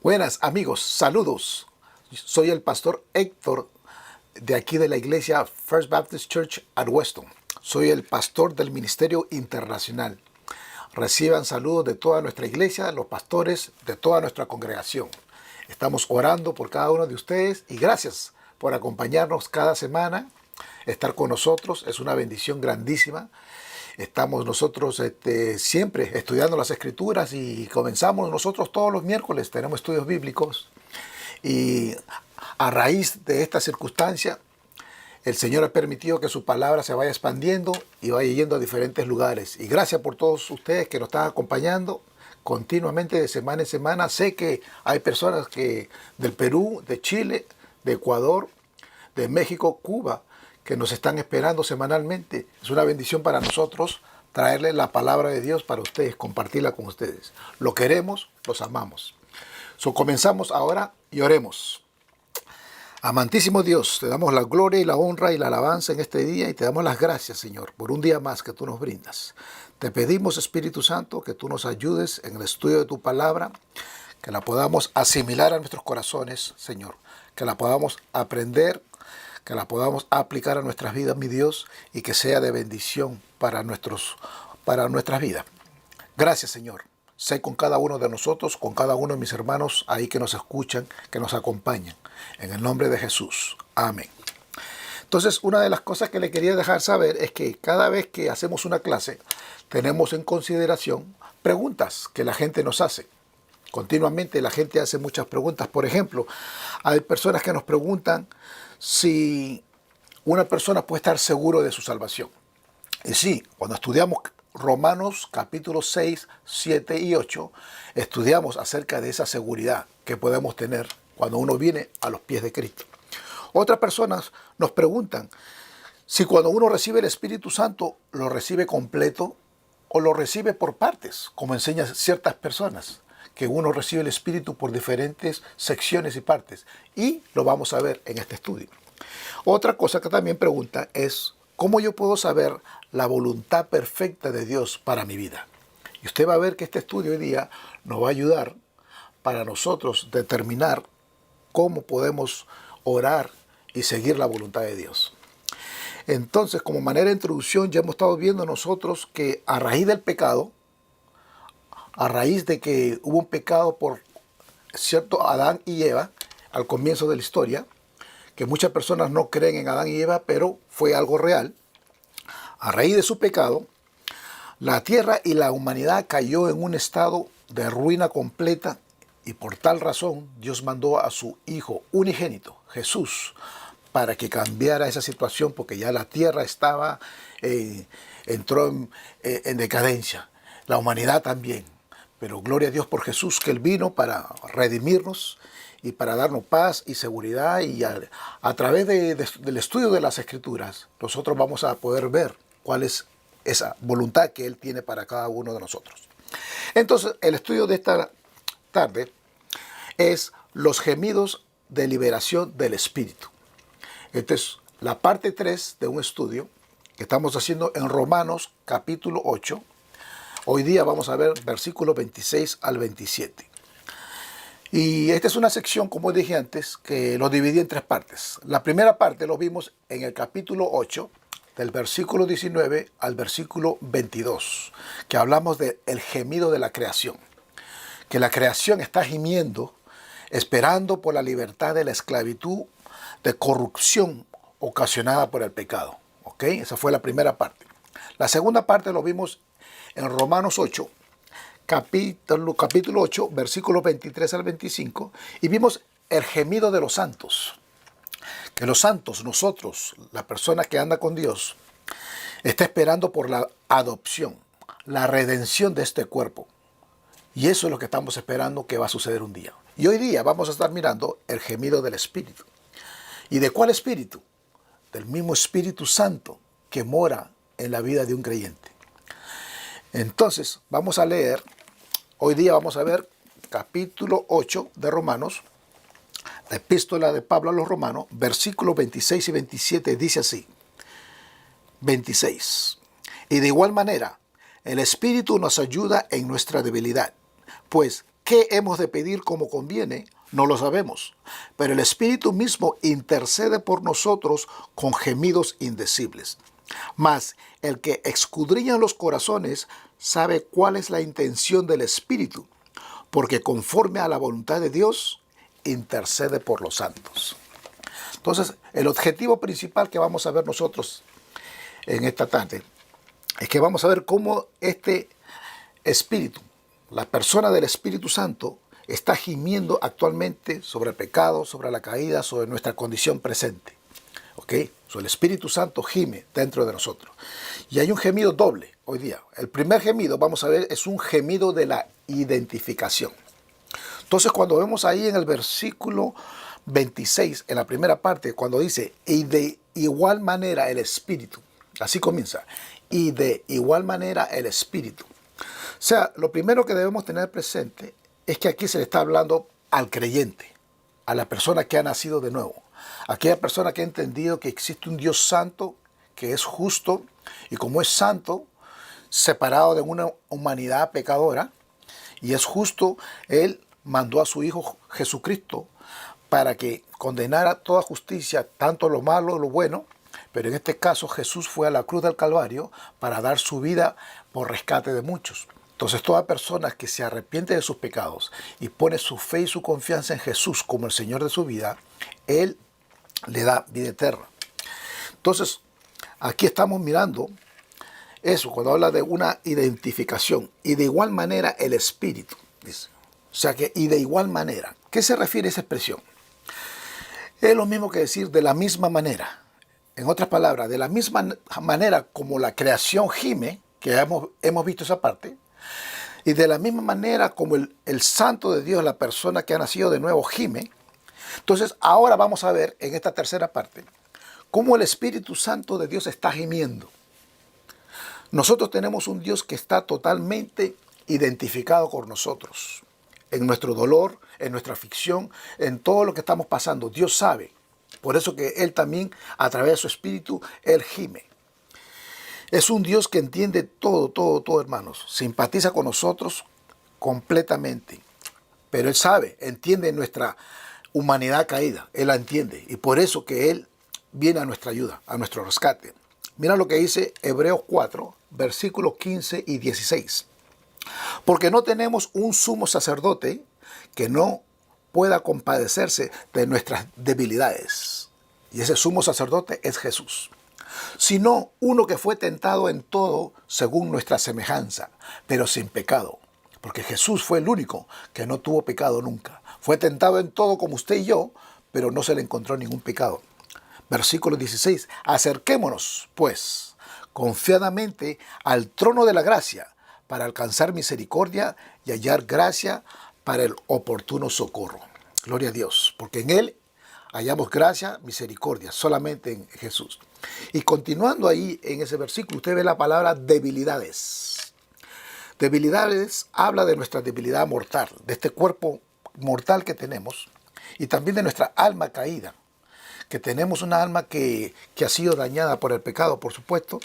Buenas amigos, saludos. Soy el pastor Héctor de aquí de la iglesia First Baptist Church at Weston. Soy el pastor del Ministerio Internacional. Reciban saludos de toda nuestra iglesia, los pastores de toda nuestra congregación. Estamos orando por cada uno de ustedes y gracias por acompañarnos cada semana. Estar con nosotros es una bendición grandísima. Estamos nosotros siempre estudiando las Escrituras y comenzamos nosotros todos los miércoles, tenemos estudios bíblicos y a raíz de esta circunstancia el Señor ha permitido que su palabra se vaya expandiendo y vaya yendo a diferentes lugares. Y gracias por todos ustedes que nos están acompañando continuamente de semana en semana. Sé que hay personas del Perú, de Chile, de Ecuador, de México, Cuba, que nos están esperando semanalmente. Es una bendición para nosotros traerles la palabra de Dios para ustedes, compartirla con ustedes. Lo queremos, los amamos. Comenzamos ahora y oremos. Amantísimo Dios, te damos la gloria y la honra y la alabanza en este día y te damos las gracias, Señor, por un día más que tú nos brindas. Te pedimos, Espíritu Santo, que tú nos ayudes en el estudio de tu palabra, que la podamos asimilar a nuestros corazones, Señor, que la podamos aprender, que la podamos aplicar a nuestras vidas, mi Dios, y que sea de bendición para nuestras vidas. Gracias, Señor. Sé con cada uno de nosotros, con cada uno de mis hermanos ahí que nos escuchan, que nos acompañan. En el nombre de Jesús. Amén. Entonces, una de las cosas que le quería dejar saber es que cada vez que hacemos una clase, tenemos en consideración preguntas que la gente nos hace. Continuamente la gente hace muchas preguntas. Por ejemplo, hay personas que nos preguntan si una persona puede estar seguro de su salvación. Y sí, cuando estudiamos Romanos capítulos 6, 7 y 8, estudiamos acerca de esa seguridad que podemos tener cuando uno viene a los pies de Cristo. Otras personas nos preguntan si cuando uno recibe el Espíritu Santo lo recibe completo o lo recibe por partes, como enseñan ciertas personas, que uno recibe el Espíritu por diferentes secciones y partes. Y lo vamos a ver en este estudio. Otra cosa que también preguntan es ¿cómo yo puedo saber la voluntad perfecta de Dios para mi vida? Y usted va a ver que este estudio hoy día nos va a ayudar para nosotros determinar cómo podemos orar y seguir la voluntad de Dios. Entonces, como manera de introducción, ya hemos estado viendo nosotros que a raíz del pecado, a raíz de que hubo un pecado por cierto Adán y Eva, al comienzo de la historia, que muchas personas no creen en Adán y Eva, pero fue algo real. A raíz de su pecado, la tierra y la humanidad cayó en un estado de ruina completa y por tal razón Dios mandó a su Hijo unigénito, Jesús, para que cambiara esa situación porque ya la tierra entró en decadencia, la humanidad también. Pero gloria a Dios por Jesús que Él vino para redimirnos y para darnos paz y seguridad y a través del estudio de las Escrituras nosotros vamos a poder ver cuál es esa voluntad que Él tiene para cada uno de nosotros. Entonces el estudio de esta tarde es los gemidos de liberación del Espíritu. Esta es la parte 3 de un estudio que estamos haciendo en Romanos capítulo 8. Hoy día vamos a ver versículos 26 al 27. Y esta es una sección, como dije antes, que lo dividí en 3 partes. La primera parte lo vimos en el capítulo 8, del versículo 19 al versículo 22, que hablamos del gemido de la creación. Que la creación está gimiendo, esperando por la libertad de la esclavitud, de corrupción ocasionada por el pecado. ¿Ok? Esa fue la primera parte. La segunda parte lo vimos en Romanos 8, capítulo 8, versículos 23 al 25, y vimos el gemido de los santos. Que los santos, nosotros, la persona que anda con Dios, está esperando por la adopción, la redención de este cuerpo. Y eso es lo que estamos esperando que va a suceder un día. Y hoy día vamos a estar mirando el gemido del Espíritu. ¿Y de cuál Espíritu? Del mismo Espíritu Santo que mora en la vida de un creyente. Entonces, vamos a leer, hoy día vamos a ver capítulo 8 de Romanos, la epístola de Pablo a los Romanos, versículos 26 y 27, dice así. 26. Y de igual manera, el Espíritu nos ayuda en nuestra debilidad, pues ¿Qué hemos de pedir como conviene? No lo sabemos, pero el Espíritu mismo intercede por nosotros con gemidos indecibles. Mas el que escudriña los corazones sabe cuál es la intención del Espíritu, porque conforme a la voluntad de Dios, intercede por los santos. Entonces, el objetivo principal que vamos a ver nosotros en esta tarde es que vamos a ver cómo este Espíritu, la persona del Espíritu Santo, está gimiendo actualmente sobre el pecado, sobre la caída, sobre nuestra condición presente. ¿Ok? El Espíritu Santo gime dentro de nosotros. Y hay un gemido doble hoy día. El primer gemido, vamos a ver, es un gemido de la identificación. Entonces, cuando vemos ahí en el versículo 26, en la primera parte, cuando dice, y de igual manera el Espíritu, así comienza, y de igual manera el Espíritu. O sea, lo primero que debemos tener presente es que aquí se le está hablando al creyente, a la persona que ha nacido de nuevo, a aquella persona que ha entendido que existe un Dios santo, que es justo, y como es santo, separado de una humanidad pecadora, y es justo, Él mandó a su Hijo Jesucristo para que condenara toda justicia, tanto lo malo como lo bueno, pero en este caso Jesús fue a la cruz del Calvario para dar su vida por rescate de muchos. Entonces toda persona que se arrepiente de sus pecados y pone su fe y su confianza en Jesús como el Señor de su vida, Él le da vida eterna. Entonces, aquí estamos mirando eso, cuando habla de una identificación. Y de igual manera el Espíritu, dice. O sea que, y de igual manera. ¿Qué se refiere a esa expresión? Es lo mismo que decir de la misma manera. En otras palabras, de la misma manera como la creación gime, que hemos visto esa parte, y de la misma manera como el santo de Dios, la persona que ha nacido de nuevo, gime. Entonces, ahora vamos a ver en esta tercera parte cómo el Espíritu Santo de Dios está gimiendo. Nosotros tenemos un Dios que está totalmente identificado con nosotros. En nuestro dolor, en nuestra aflicción, en todo lo que estamos pasando. Dios sabe. Por eso que Él también, a través de su Espíritu, Él gime. Es un Dios que entiende todo, hermanos. Simpatiza con nosotros completamente. Pero Él sabe, entiende nuestra humanidad caída. Él la entiende. Y por eso que Él viene a nuestra ayuda, a nuestro rescate. Mira lo que dice Hebreos 4, versículos 15 y 16. Porque no tenemos un sumo sacerdote que no pueda compadecerse de nuestras debilidades. Y ese sumo sacerdote es Jesús. Sino uno que fue tentado en todo según nuestra semejanza, pero sin pecado. Porque Jesús fue el único que no tuvo pecado nunca. Fue tentado en todo como usted y yo, pero no se le encontró ningún pecado. Versículo 16. Acerquémonos, pues, confiadamente al trono de la gracia, para alcanzar misericordia y hallar gracia para el oportuno socorro. Gloria a Dios, porque en Él hallamos gracia, misericordia, solamente en Jesús. Y continuando ahí en ese versículo, usted ve la palabra debilidades. Debilidades habla de nuestra debilidad mortal, de este cuerpo mortal que tenemos, y también de nuestra alma caída, que tenemos una alma que ha sido dañada por el pecado, por supuesto.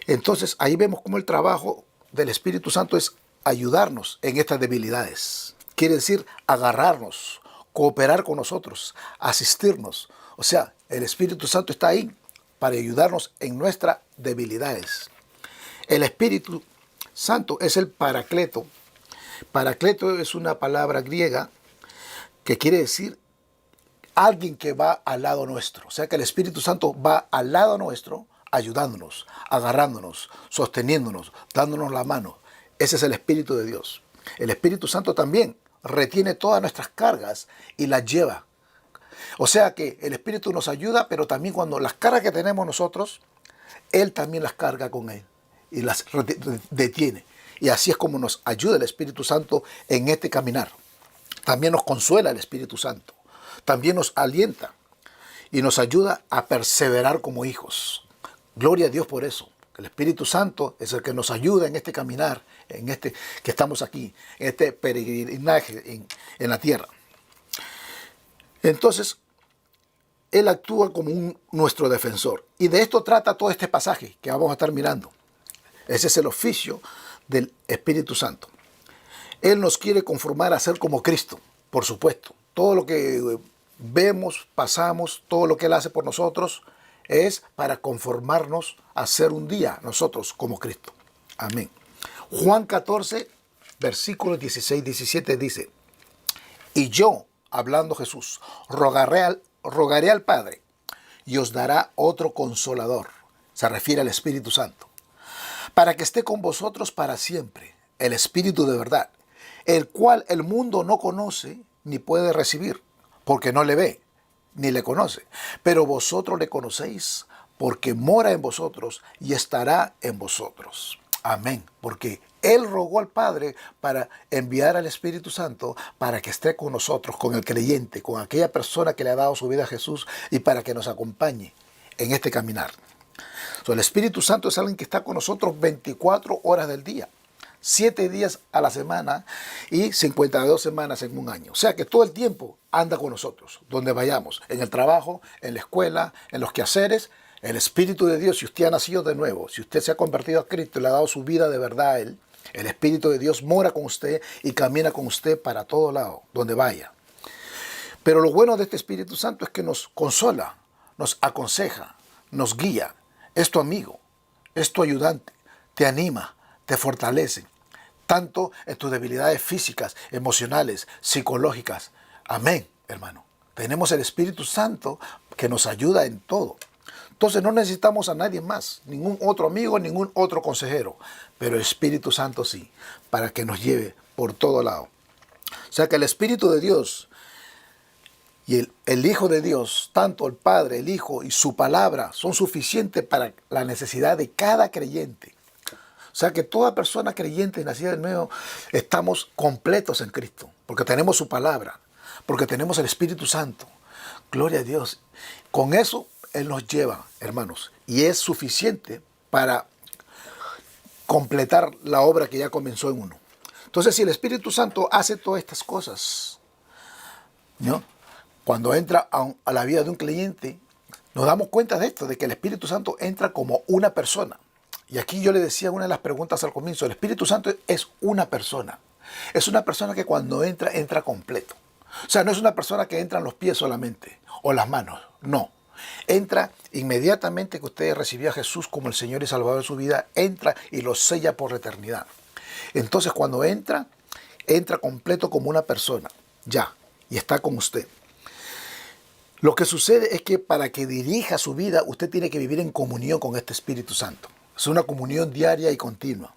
Entonces ahí vemos cómo el trabajo del Espíritu Santo es ayudarnos en estas debilidades. Quiere decir agarrarnos, cooperar con nosotros, asistirnos. O sea, el Espíritu Santo está ahí para ayudarnos en nuestras debilidades. El Espíritu Santo es el Paracleto. Paracleto es una palabra griega que quiere decir alguien que va al lado nuestro. O sea que el Espíritu Santo va al lado nuestro, ayudándonos, agarrándonos, sosteniéndonos, dándonos la mano. Ese es el Espíritu de Dios. El Espíritu Santo también retiene todas nuestras cargas y las lleva. O sea que el Espíritu nos ayuda, pero también cuando las cargas que tenemos nosotros, Él también las carga con Él y las detiene. Y así es como nos ayuda el Espíritu Santo en este caminar. También nos consuela el Espíritu Santo. También nos alienta y nos ayuda a perseverar como hijos. Gloria a Dios por eso. El Espíritu Santo es el que nos ayuda en este caminar, en este que estamos aquí, en este peregrinaje en la tierra. Entonces, Él actúa como nuestro defensor. Y de esto trata todo este pasaje que vamos a estar mirando. Ese es el oficio del Espíritu Santo. Él nos quiere conformar a ser como Cristo, por supuesto. Todo lo que vemos, pasamos, todo lo que Él hace por nosotros es para conformarnos a ser un día nosotros como Cristo. Amén. Juan 14, versículos 16-17 dice: y yo, hablando Jesús, rogaré al Padre y os dará otro consolador. Se refiere al Espíritu Santo, para que esté con vosotros para siempre, el Espíritu de verdad, el cual el mundo no conoce ni puede recibir, porque no le ve, ni le conoce. Pero vosotros le conocéis, porque mora en vosotros y estará en vosotros. Amén. Porque Él rogó al Padre para enviar al Espíritu Santo para que esté con nosotros, con el creyente, con aquella persona que le ha dado su vida a Jesús y para que nos acompañe en este caminar. El Espíritu Santo es alguien que está con nosotros 24 horas del día, 7 días a la semana y 52 semanas en un año. O sea que todo el tiempo anda con nosotros, donde vayamos, en el trabajo, en la escuela, en los quehaceres. El Espíritu de Dios, si usted ha nacido de nuevo, si usted se ha convertido a Cristo y le ha dado su vida de verdad a Él, el Espíritu de Dios mora con usted y camina con usted para todo lado, donde vaya. Pero lo bueno de este Espíritu Santo es que nos consola, nos aconseja, nos guía. Es tu amigo, es tu ayudante, te anima, te fortalece, tanto en tus debilidades físicas, emocionales, psicológicas. Amén, hermano. Tenemos el Espíritu Santo que nos ayuda en todo. Entonces no necesitamos a nadie más, ningún otro amigo, ningún otro consejero, pero el Espíritu Santo sí, para que nos lleve por todo lado. O sea que el Espíritu de Dios y el Hijo de Dios, tanto el Padre, el Hijo y su palabra son suficientes para la necesidad de cada creyente. O sea que toda persona creyente nacida de nuevo estamos completos en Cristo, porque tenemos su palabra, porque tenemos el Espíritu Santo. Gloria a Dios. Con eso Él nos lleva, hermanos, y es suficiente para completar la obra que ya comenzó en uno. Entonces, si el Espíritu Santo hace todas estas cosas, ¿no? Cuando entra a la vida de un creyente, nos damos cuenta de esto, de que el Espíritu Santo entra como una persona. Y aquí yo le decía una de las preguntas al comienzo, el Espíritu Santo es una persona. Es una persona que cuando entra, entra completo. O sea, no es una persona que entra en los pies solamente o las manos, no. Entra inmediatamente que usted recibió a Jesús como el Señor y Salvador de su vida, entra y lo sella por la eternidad. Entonces cuando entra, entra completo como una persona, ya, y está con usted. Lo que sucede es que para que dirija su vida, usted tiene que vivir en comunión con este Espíritu Santo. Es una comunión diaria y continua.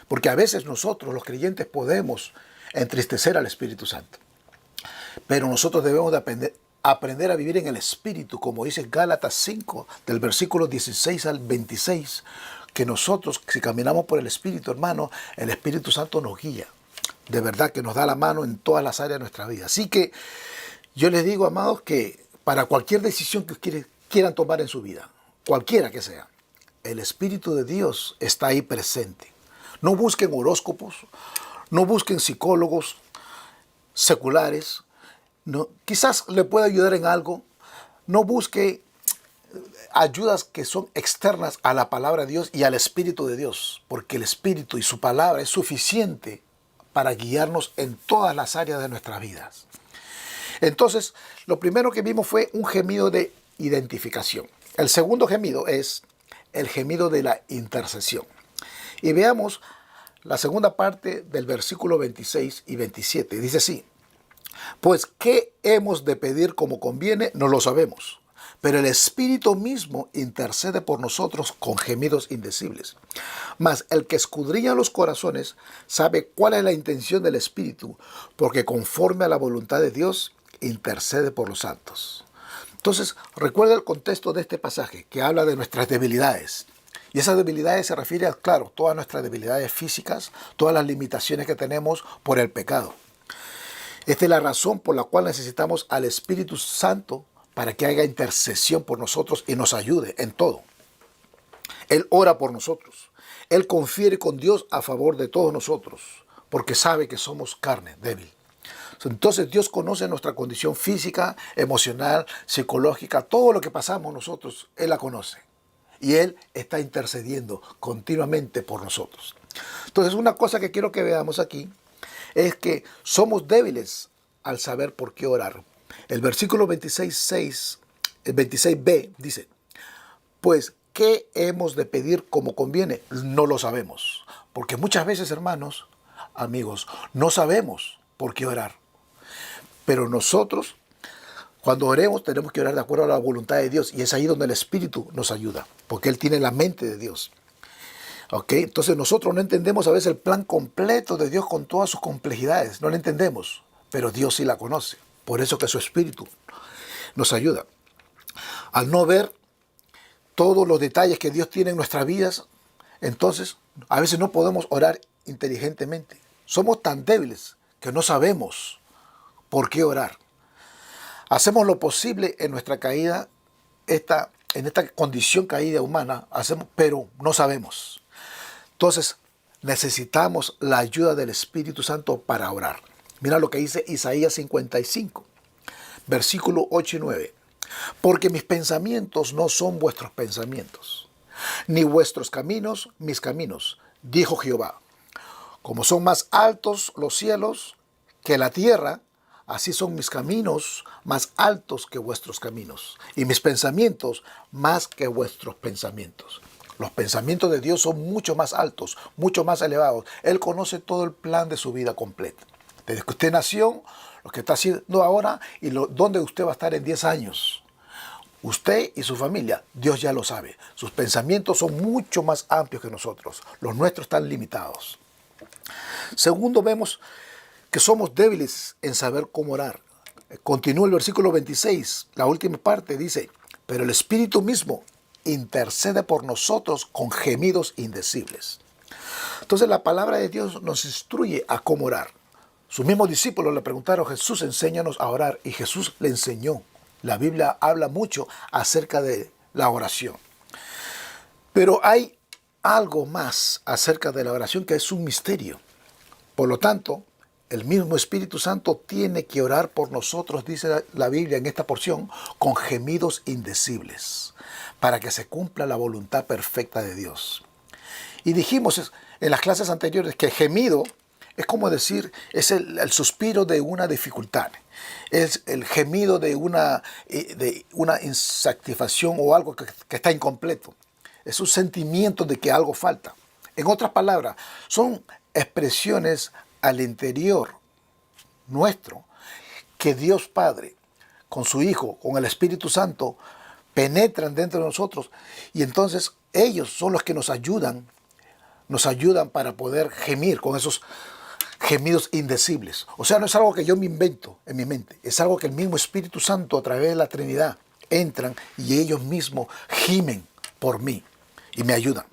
Porque a veces nosotros, los creyentes, podemos entristecer al Espíritu Santo. Pero nosotros debemos de aprender a vivir en el Espíritu, como dice Gálatas 5, del versículo 16 al 26, que nosotros, si caminamos por el Espíritu, hermano, el Espíritu Santo nos guía. De verdad que nos da la mano en todas las áreas de nuestra vida. Así que yo les digo, amados, que para cualquier decisión que quieran tomar en su vida, cualquiera que sea, el Espíritu de Dios está ahí presente. No busquen horóscopos, no busquen psicólogos seculares, no, quizás le pueda ayudar en algo. No busque ayudas que son externas a la palabra de Dios y al Espíritu de Dios, porque el Espíritu y su palabra es suficiente para guiarnos en todas las áreas de nuestras vidas. Entonces, lo primero que vimos fue un gemido de identificación. El segundo gemido es el gemido de la intercesión. Y veamos la segunda parte del versículo 26 y 27. Dice así: pues, ¿qué hemos de pedir como conviene? No lo sabemos. Pero el Espíritu mismo intercede por nosotros con gemidos indecibles. Mas el que escudriña los corazones sabe cuál es la intención del Espíritu, porque conforme a la voluntad de Dios intercede por los santos. Entonces, recuerda el contexto de este pasaje que habla de nuestras debilidades. Y esas debilidades se refieren a, claro, todas nuestras debilidades físicas, todas las limitaciones que tenemos por el pecado. Esta es la razón por la cual necesitamos al Espíritu Santo para que haga intercesión por nosotros y nos ayude en todo. Él ora por nosotros. Él confiere con Dios a favor de todos nosotros, porque sabe que somos carne débil. Entonces Dios conoce nuestra condición física, emocional, psicológica, todo lo que pasamos nosotros, Él la conoce. Y Él está intercediendo continuamente por nosotros. Entonces una cosa que quiero que veamos aquí es que somos débiles al saber por qué orar. El versículo 26.6, el 26b dice, pues, ¿qué hemos de pedir como conviene? No lo sabemos. Porque muchas veces, hermanos, amigos, no sabemos por qué orar. Pero nosotros, cuando oremos, tenemos que orar de acuerdo a la voluntad de Dios. Y es ahí donde el Espíritu nos ayuda. Porque Él tiene la mente de Dios. ¿Ok? Entonces nosotros no entendemos a veces el plan completo de Dios con todas sus complejidades. No lo entendemos. Pero Dios sí la conoce. Por eso que su Espíritu nos ayuda. Al no ver todos los detalles que Dios tiene en nuestras vidas, entonces a veces no podemos orar inteligentemente. Somos tan débiles que no sabemos por qué orar. Hacemos lo posible en nuestra caída, en esta condición caída humana, pero no sabemos. Entonces necesitamos la ayuda del Espíritu Santo para orar. Mira lo que dice Isaías 55, versículo 8 y 9. Porque mis pensamientos no son vuestros pensamientos, ni vuestros caminos mis caminos, dijo Jehová. Como son más altos los cielos que la tierra, así son mis caminos más altos que vuestros caminos, y mis pensamientos más que vuestros pensamientos. Los pensamientos de Dios son mucho más altos, mucho más elevados. Él conoce todo el plan de su vida completa. Desde que usted nació, lo que está haciendo ahora y dónde usted va a estar en 10 años. Usted y su familia, Dios ya lo sabe. Sus pensamientos son mucho más amplios que nosotros. Los nuestros están limitados. Segundo, vemos que somos débiles en saber cómo orar. Continúa el versículo 26, la última parte dice, pero el Espíritu mismo intercede por nosotros con gemidos indecibles. Entonces la palabra de Dios nos instruye a cómo orar. Sus mismos discípulos le preguntaron, Jesús, enséñanos a orar, y Jesús le enseñó. La Biblia habla mucho acerca de la oración. Pero hay algo más acerca de la oración que es un misterio. Por lo tanto, el mismo Espíritu Santo tiene que orar por nosotros, dice la Biblia en esta porción, con gemidos indecibles, para que se cumpla la voluntad perfecta de Dios. Y dijimos en las clases anteriores que gemido es como decir, es el suspiro de una dificultad, es el gemido de una insatisfacción o algo que está incompleto. Es un sentimiento de que algo falta. En otras palabras, son expresiones al interior nuestro que Dios Padre, con su Hijo, con el Espíritu Santo, penetran dentro de nosotros y entonces ellos son los que nos ayudan para poder gemir con esos gemidos indecibles. O sea, no es algo que yo me invento en mi mente, es algo que el mismo Espíritu Santo a través de la Trinidad entran y ellos mismos gimen por mí y me ayudan.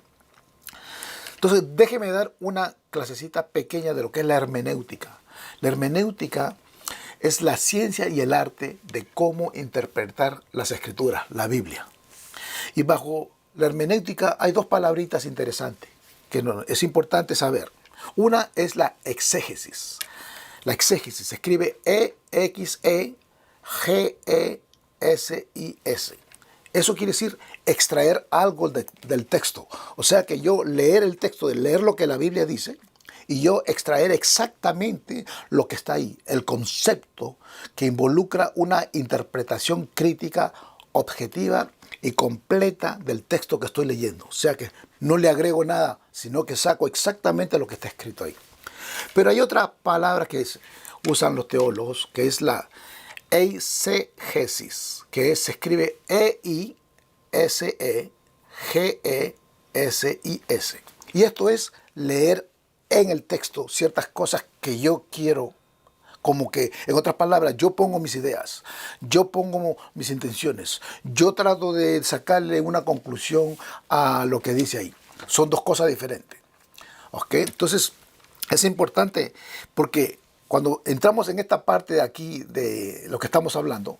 Entonces, déjeme dar una clasecita pequeña de lo que es la hermenéutica. La hermenéutica es la ciencia y el arte de cómo interpretar las Escrituras, la Biblia. Y bajo la hermenéutica hay dos palabritas interesantes que es importante saber. Una es la exégesis. La exégesis se escribe E-X-E-G-E-S-I-S. Eso quiere decir extraer algo del texto. O sea que yo leer el texto, leer lo que la Biblia dice, y yo extraer exactamente lo que está ahí, el concepto que involucra una interpretación crítica, objetiva y completa del texto que estoy leyendo. O sea que no le agrego nada, sino que saco exactamente lo que está escrito ahí. Pero hay otra palabra que usan los teólogos, que es la eisegesis, se escribe E-I-S-E-G-E-S-I-S. Y esto es leer en el texto ciertas cosas que yo quiero. Como que, en otras palabras, yo pongo mis ideas, yo pongo mis intenciones, yo trato de sacarle una conclusión a lo que dice ahí. Son dos cosas diferentes. ¿Ok? Entonces, es importante porque cuando entramos en esta parte de aquí de lo que estamos hablando,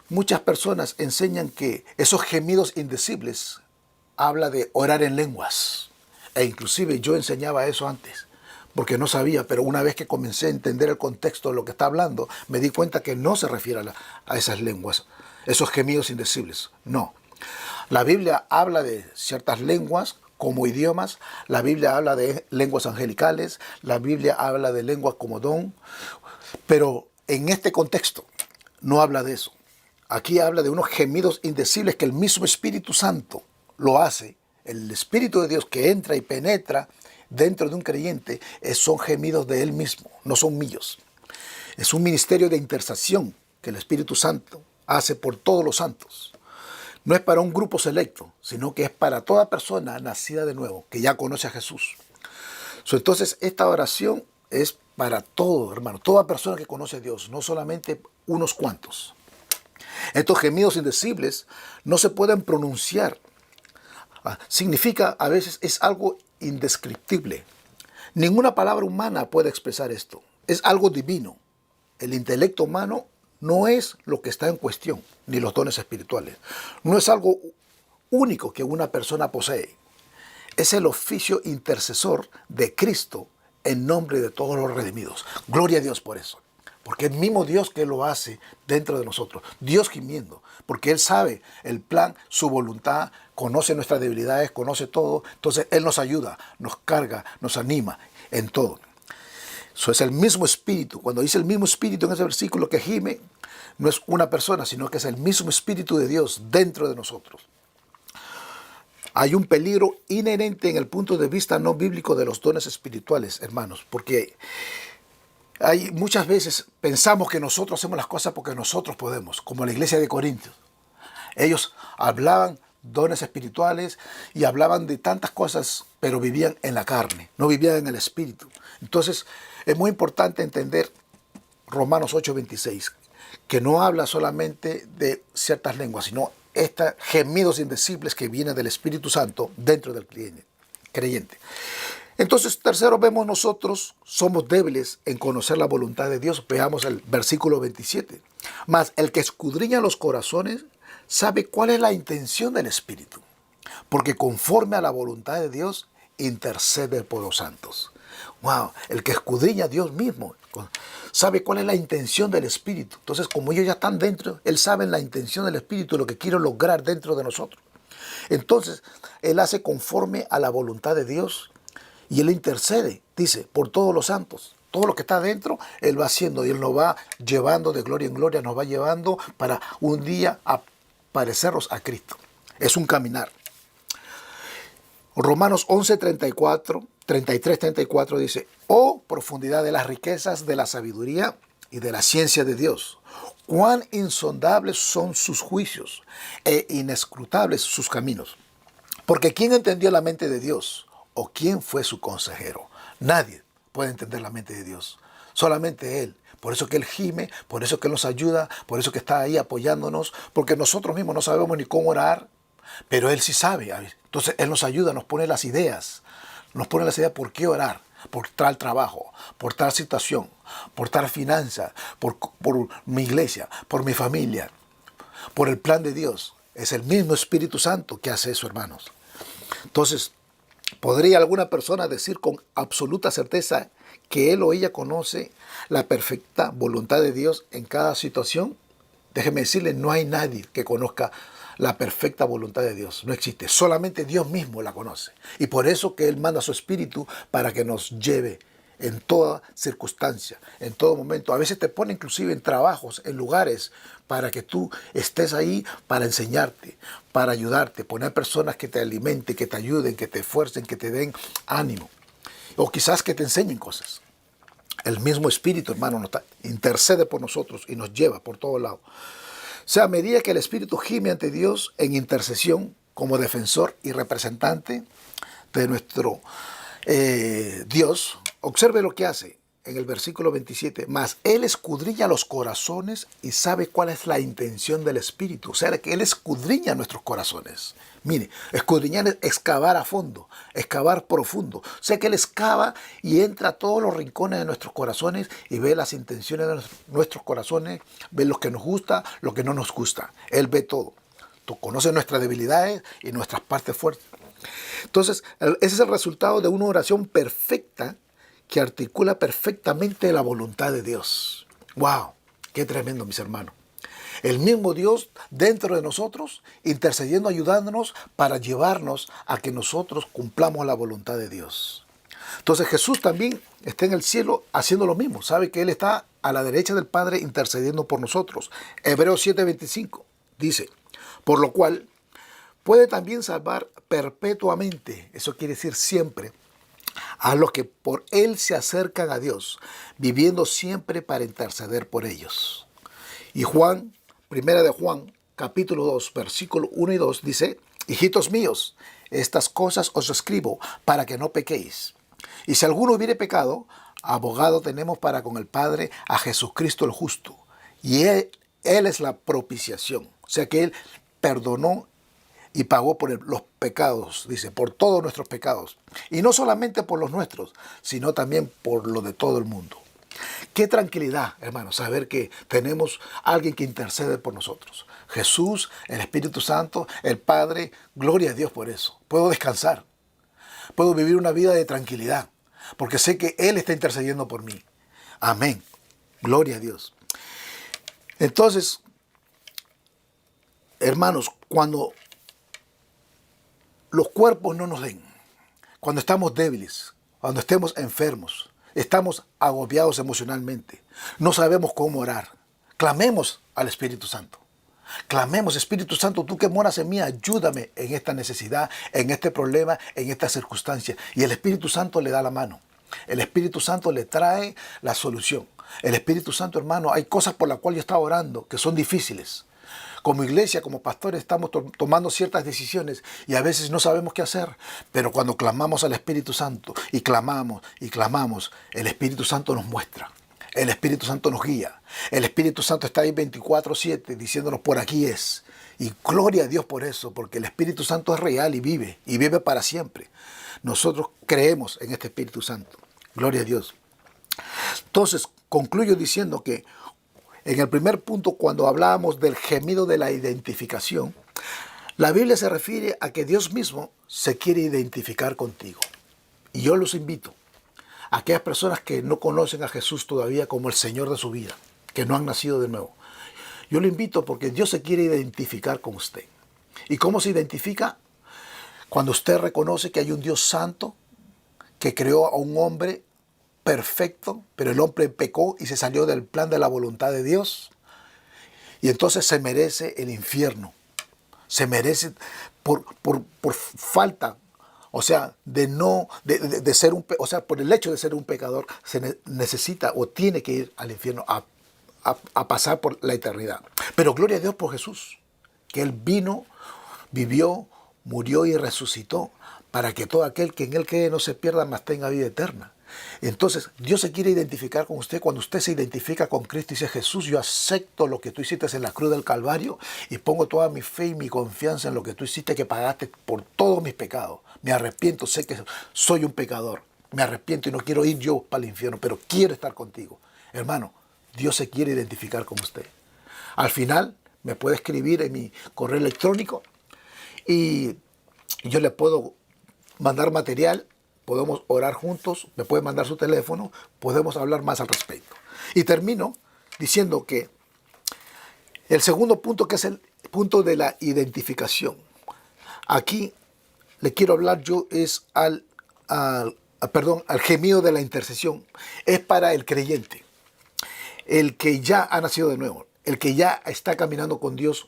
muchas personas enseñan que esos gemidos indecibles habla de orar en lenguas. E inclusive yo enseñaba eso antes, porque no sabía, pero una vez que comencé a entender el contexto de lo que está hablando, me di cuenta que no se refiere a esas lenguas, esos gemidos indecibles. No. La Biblia habla de ciertas lenguas como idiomas. La Biblia habla de lenguas angelicales, la Biblia habla de lenguas como don, pero en este contexto no habla de eso. Aquí habla de unos gemidos indecibles que el mismo Espíritu Santo lo hace. El Espíritu de Dios que entra y penetra dentro de un creyente son gemidos de Él mismo, no son míos. Es un ministerio de intercesión que el Espíritu Santo hace por todos los santos. No es para un grupo selecto, sino que es para toda persona nacida de nuevo, que ya conoce a Jesús. Entonces, esta oración es para todo, hermano, toda persona que conoce a Dios, no solamente unos cuantos. Estos gemidos indecibles no se pueden pronunciar. Significa, a veces, es algo indescriptible. Ninguna palabra humana puede expresar esto. Es algo divino. El intelecto humano no es lo que está en cuestión, ni los dones espirituales. No es algo único que una persona posee. Es el oficio intercesor de Cristo en nombre de todos los redimidos. Gloria a Dios por eso. Porque es el mismo Dios que lo hace dentro de nosotros. Dios gimiendo. Porque Él sabe el plan, su voluntad, conoce nuestras debilidades, conoce todo. Entonces Él nos ayuda, nos carga, nos anima en todo. Eso es el mismo Espíritu. Cuando dice el mismo Espíritu en ese versículo que gime, no es una persona, sino que es el mismo Espíritu de Dios dentro de nosotros. Hay un peligro inherente en el punto de vista no bíblico de los dones espirituales, hermanos, porque muchas veces pensamos que nosotros hacemos las cosas porque nosotros podemos, como la iglesia de Corintios. Ellos hablaban dones espirituales y hablaban de tantas cosas, pero vivían en la carne, no vivían en el espíritu. Entonces, es muy importante entender Romanos 8:26, que no habla solamente de ciertas lenguas, sino estos gemidos indecibles que vienen del Espíritu Santo dentro del creyente. Entonces, tercero, vemos nosotros somos débiles en conocer la voluntad de Dios. Veamos el versículo 27. Mas el que escudriña los corazones sabe cuál es la intención del Espíritu, porque conforme a la voluntad de Dios intercede por los santos. Wow, el que escudriña a Dios mismo sabe cuál es la intención del Espíritu. Entonces, como ellos ya están dentro, Él sabe la intención del Espíritu, lo que quiere lograr dentro de nosotros. Entonces, Él hace conforme a la voluntad de Dios y Él intercede, dice, por todos los santos. Todo lo que está dentro, Él va haciendo y Él nos va llevando de gloria en gloria, nos va llevando para un día parecernos a Cristo. Es un caminar. Romanos 33-34 dice: oh, profundidad de las riquezas de la sabiduría y de la ciencia de Dios. Cuán insondables son sus juicios e inescrutables sus caminos. Porque ¿quién entendió la mente de Dios? ¿O quién fue su consejero? Nadie puede entender la mente de Dios. Solamente Él. Por eso que Él gime, por eso que Él nos ayuda, por eso que está ahí apoyándonos, porque nosotros mismos no sabemos ni cómo orar, pero Él sí sabe. Entonces Él nos ayuda, nos pone las ideas por qué orar, por tal trabajo, por tal situación, por tal finanza, por mi iglesia, por mi familia, por el plan de Dios. Es el mismo Espíritu Santo que hace eso, hermanos. Entonces, ¿podría alguna persona decir con absoluta certeza que él o ella conoce la perfecta voluntad de Dios en cada situación? Déjeme decirle, no hay nadie que conozca la perfecta voluntad de Dios. No existe. Solamente Dios mismo la conoce. Y por eso que Él manda a su Espíritu para que nos lleve en toda circunstancia, en todo momento. A veces te pone inclusive en trabajos, en lugares, para que tú estés ahí para enseñarte, para ayudarte, poner personas que te alimenten, que te ayuden, que te esfuercen, que te den ánimo. O quizás que te enseñen cosas. El mismo Espíritu, hermano, intercede por nosotros y nos lleva por todos lados. O sea, a medida que el Espíritu gime ante Dios en intercesión como defensor y representante de nuestro Dios, observe lo que hace en el versículo 27. Mas Él escudriña los corazones y sabe cuál es la intención del Espíritu. O sea, que Él escudriña nuestros corazones. Mire, escudriñar es excavar a fondo, excavar profundo. O sea que Él excava y entra a todos los rincones de nuestros corazones y ve las intenciones de nuestros corazones, ve lo que nos gusta, lo que no nos gusta. Él ve todo. Tú conoces nuestras debilidades y nuestras partes fuertes. Entonces, ese es el resultado de una oración perfecta que articula perfectamente la voluntad de Dios. ¡Wow! ¡Qué tremendo, mis hermanos! El mismo Dios dentro de nosotros, intercediendo, ayudándonos para llevarnos a que nosotros cumplamos la voluntad de Dios. Entonces Jesús también está en el cielo haciendo lo mismo. Sabe que Él está a la derecha del Padre intercediendo por nosotros. Hebreos 7:25 dice, por lo cual puede también salvar perpetuamente, eso quiere decir siempre, a los que por Él se acercan a Dios, viviendo siempre para interceder por ellos. Y Primera de Juan, capítulo 2, versículo 1 y 2 dice, hijitos míos, estas cosas os escribo para que no pequéis. Y si alguno hubiere pecado, abogado tenemos para con el Padre a Jesucristo el justo. Y Él es la propiciación. O sea que Él perdonó y pagó por los pecados, dice, por todos nuestros pecados. Y no solamente por los nuestros, sino también por los de todo el mundo. Qué tranquilidad, hermanos, saber que tenemos a alguien que intercede por nosotros. Jesús, el Espíritu Santo, el Padre, gloria a Dios por eso. Puedo descansar, puedo vivir una vida de tranquilidad, porque sé que Él está intercediendo por mí. Amén. Gloria a Dios. Entonces, hermanos, cuando los cuerpos no nos den, cuando estamos débiles, cuando estemos enfermos, estamos agobiados emocionalmente, no sabemos cómo orar, clamemos al Espíritu Santo. Clamemos, Espíritu Santo, tú que moras en mí, ayúdame en esta necesidad, en este problema, en esta circunstancia. Y el Espíritu Santo le da la mano. El Espíritu Santo le trae la solución. El Espíritu Santo, hermano, hay cosas por las cuales yo estaba orando que son difíciles. Como iglesia, como pastores, estamos tomando ciertas decisiones y a veces no sabemos qué hacer. Pero cuando clamamos al Espíritu Santo y clamamos, el Espíritu Santo nos muestra. El Espíritu Santo nos guía. El Espíritu Santo está ahí 24/7 diciéndonos por aquí es. Y gloria a Dios por eso, porque el Espíritu Santo es real y vive para siempre. Nosotros creemos en este Espíritu Santo. Gloria a Dios. Entonces, concluyo diciendo que en el primer punto, cuando hablábamos del gemido de la identificación, la Biblia se refiere a que Dios mismo se quiere identificar contigo. Y yo los invito a aquellas personas que no conocen a Jesús todavía como el Señor de su vida, que no han nacido de nuevo. Yo lo invito porque Dios se quiere identificar con usted. ¿Y cómo se identifica? Cuando usted reconoce que hay un Dios santo que creó a un hombre perfecto, pero el hombre pecó y se salió del plan de la voluntad de Dios. Y entonces se merece el infierno. Se merece por falta, o sea, de ser o sea, por el hecho de ser un pecador, se necesita o tiene que ir al infierno a pasar por la eternidad. Pero gloria a Dios por Jesús, que Él vino, vivió, murió y resucitó para que todo aquel que en Él cree no se pierda, mas tenga vida eterna. Entonces, Dios se quiere identificar con usted. Cuando usted se identifica con Cristo y dice, Jesús, yo acepto lo que tú hiciste en la cruz del Calvario y pongo toda mi fe y mi confianza en lo que tú hiciste, que pagaste por todos mis pecados. Me arrepiento, sé que soy un pecador. Me arrepiento y no quiero ir yo para el infierno, pero quiero estar contigo. Hermano, Dios se quiere identificar con usted. Al final, me puede escribir en mi correo electrónico y yo le puedo mandar material. Podemos orar juntos, me puede mandar su teléfono, podemos hablar más al respecto. Y termino diciendo que el segundo punto, que es el punto de la identificación. Aquí le quiero hablar yo es al gemido de la intercesión. Es para el creyente, el que ya ha nacido de nuevo, el que ya está caminando con Dios.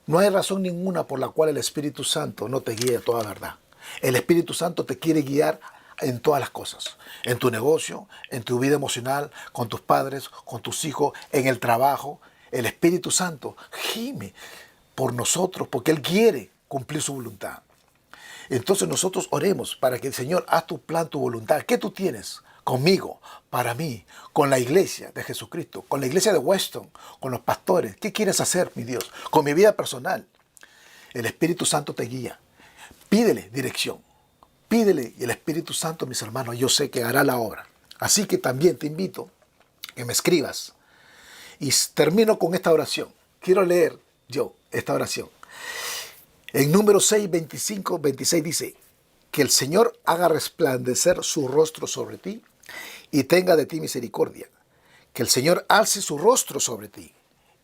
No hay razón ninguna por la cual el Espíritu Santo no te guíe a toda verdad. El Espíritu Santo te quiere guiar en todas las cosas, en tu negocio, en tu vida emocional, con tus padres, con tus hijos, en el trabajo. El Espíritu Santo gime por nosotros porque Él quiere cumplir su voluntad. Entonces nosotros oremos para que el Señor haz tu plan, tu voluntad. ¿Qué tú tienes conmigo, para mí, con la iglesia de Jesucristo, con la iglesia de Weston, con los pastores? ¿Qué quieres hacer, mi Dios? Con mi vida personal. El Espíritu Santo te guía. Pídele dirección. Pídele y el Espíritu Santo, mis hermanos, yo sé que hará la obra. Así que también te invito a que me escribas. Y termino con esta oración. Quiero leer yo esta oración. En Números 6, 25, 26 dice, que el Señor haga resplandecer su rostro sobre ti y tenga de ti misericordia. Que el Señor alce su rostro sobre ti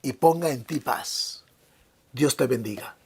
y ponga en ti paz. Dios te bendiga.